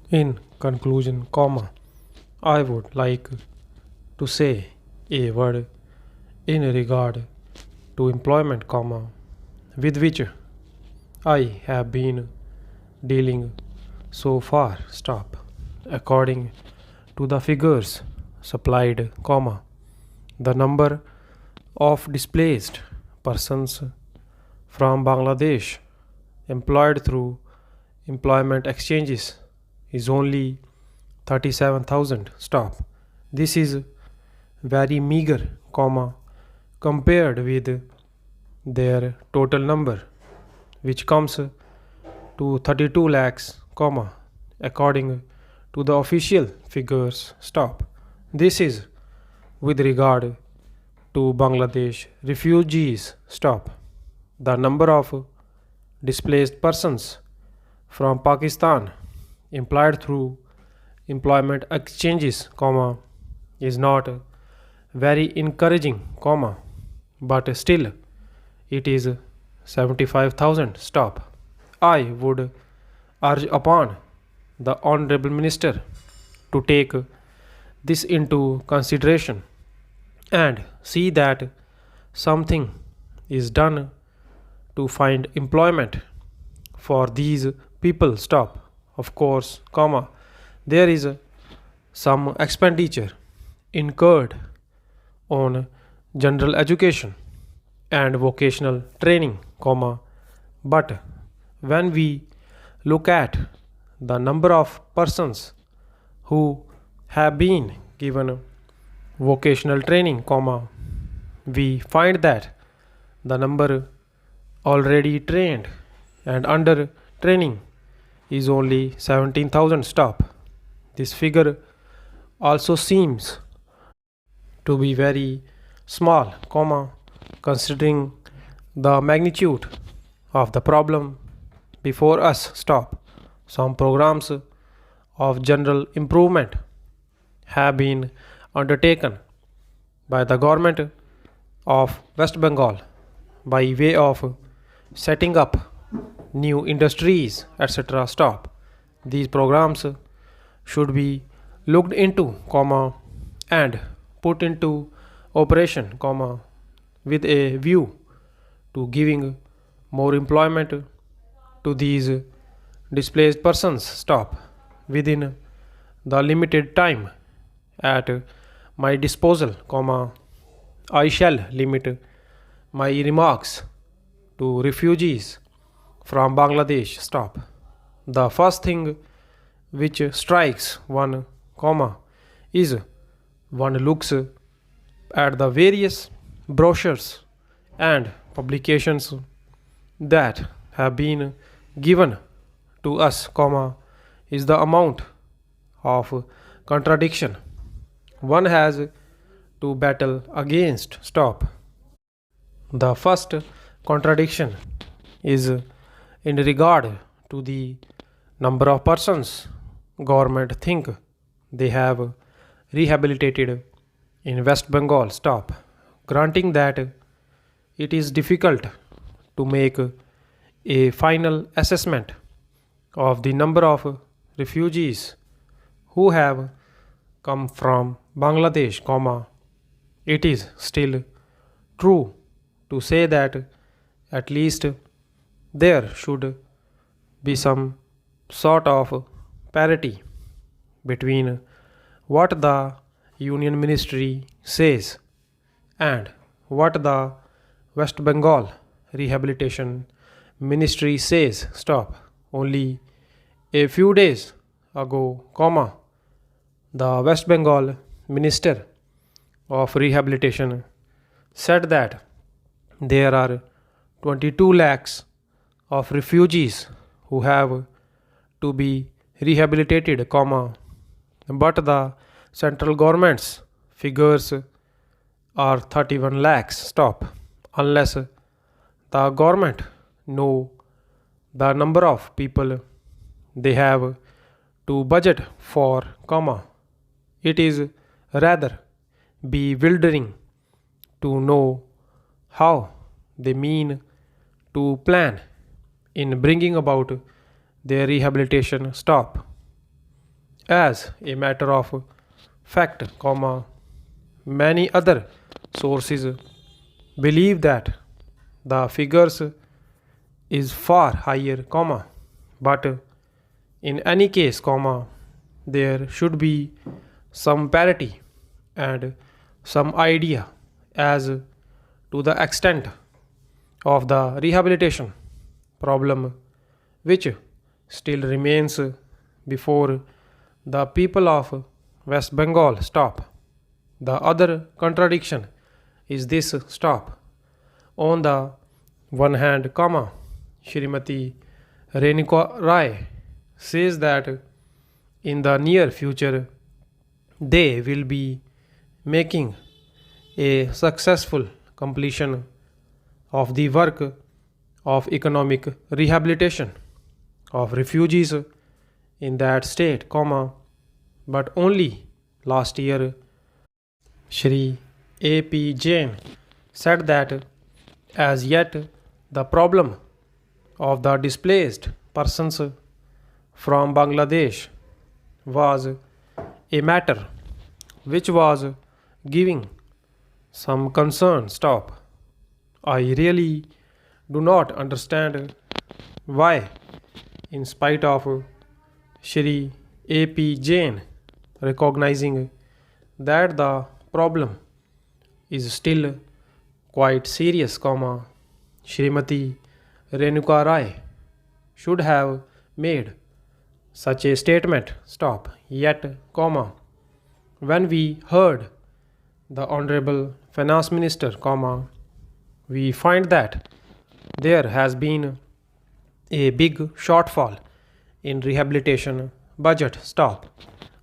In conclusion, comma, I would like to say a word in regard to employment, comma, with which I have been dealing so far. Stop. According to the figures supplied, comma, the number of displaced persons from Bangladesh employed through employment exchanges is only 37,000. Stop. This is very meager, comma, compared with their total number, which comes to 32 lakhs, comma, according to the official figures. Stop. This is with regard to Bangladesh refugees. Stop. The number of displaced persons from Pakistan employed through employment exchanges, comma, is not very encouraging, comma, but still it is 75,000. Stop. I would urge upon the Honorable Minister to take this into consideration and see that something is done to find employment for these people. Stop. Of course, comma, there is some expenditure incurred on general education and vocational training, comma, but when we look at the number of persons who have been given vocational training, comma, we find that the number already trained and under training is only 17,000. Stop. This figure also seems to be very small, comma, considering the magnitude of the problem before us. Stop. Some programs of general improvement have been undertaken by the government of West Bengal by way of setting up new industries, etc. Stop. These programs should be looked into, comma, and put into operation, comma, with a view to giving more employment to these displaced persons. Stop. Within the limited time at my disposal, comma, I shall limit my remarks to refugees from Bangladesh. Stop. The first thing which strikes one, comma, is one looks at the various brochures and publications that have been given to us, comma, is the amount of contradiction one has to battle against. Stop. The first contradiction is in regard to the number of persons government think they have rehabilitated in West Bengal. Stop. Granting that it is difficult to make a final assessment of the number of refugees who have come from Bangladesh, comma, it is still true to say that at least there should be some sort of parity between what the Union Ministry says and what the West Bengal Rehabilitation Ministry says. Stop. Only a few days ago, comma, the West Bengal Minister of Rehabilitation said that there are 22 lakhs of refugees who have to be rehabilitated, comma, but the central government's figures are 31 lakhs. Stop. Unless the government know the number of people they have to budget for, comma, it is rather bewildering to know how they mean to plan in bringing about their rehabilitation. Stop. As a matter of fact, many other sources believe that the figures is far higher, but in any case, there should be some parity and some idea as to the extent of the rehabilitation problem which still remains before the people of West Bengal stop. The other contradiction is this stop. On the one hand, Shrimati Renuka Rai says that in the near future they will be making a successful completion of the work of economic rehabilitation of refugees in that state, but only last year Shri A.P. Jain said that as yet the problem of the displaced persons from Bangladesh was a matter which was giving some concern. I really do not understand why, in spite of Shri A.P. Jain recognizing that the problem is still quite serious, Shrimati Renuka Rai should have made such a statement. Yet, when we heard the Honorable Finance Minister, we find that there has been a big shortfall in rehabilitation budget.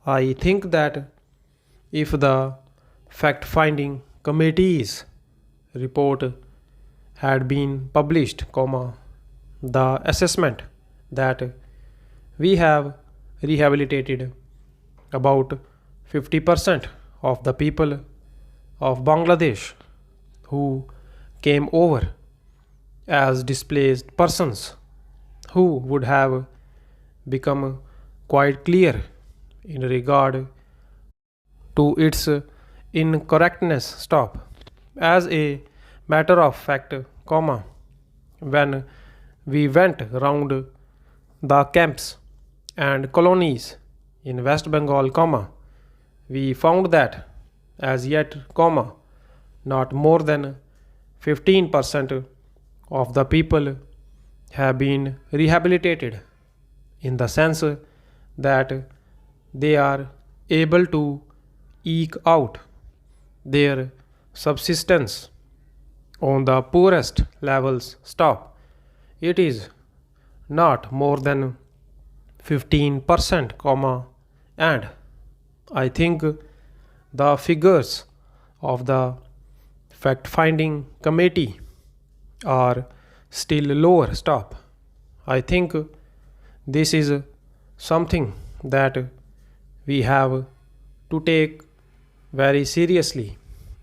I think that if the fact-finding committee's report had been published, the assessment that we have rehabilitated about 50% of the people of Bangladesh who came over as displaced persons, who would have become quite clear in regard to its incorrectness. As a matter of fact, when we went round the camps and colonies in West Bengal, we found that as yet, not more than 15% of the people have been rehabilitated, in the sense that they are able to eke out their subsistence on the poorest levels. It is not more than 15%, and I think the figures of the fact-finding committee are still lower. I think this is something that we have to take very seriously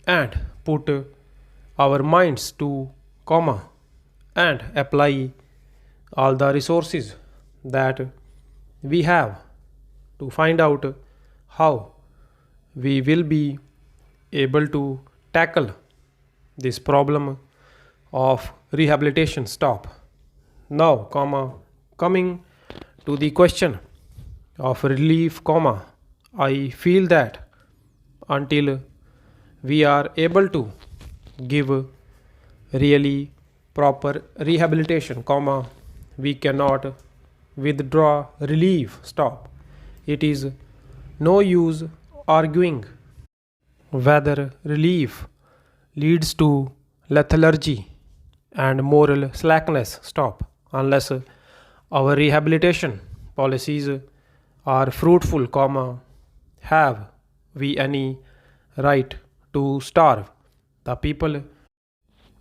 and put our minds to, and apply all the resources that we have to find out how we will be able to tackle this problem of rehabilitation. Now, coming to the question of relief, I feel that until we are able to give really proper rehabilitation, we cannot withdraw relief. It is no use arguing whether relief leads to lethargy and moral slackness, unless our rehabilitation policies are fruitful, have we any right to starve the people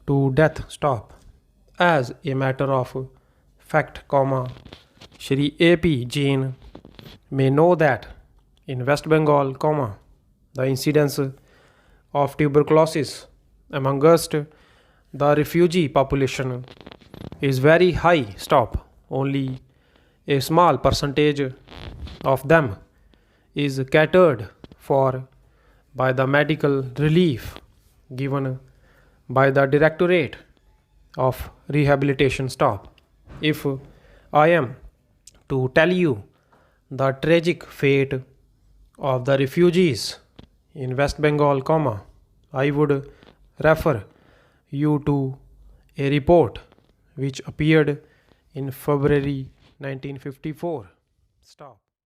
to death? As a matter of fact, Shri A.P. Jain may know that in West Bengal, the incidence of tuberculosis amongst the refugee population is very high. Only a small percentage of them is catered for by the medical relief given by the Directorate of Rehabilitation staff. If I am to tell you the tragic fate of the refugees in West Bengal, I would refer you to a report which appeared in February 1954. Stop.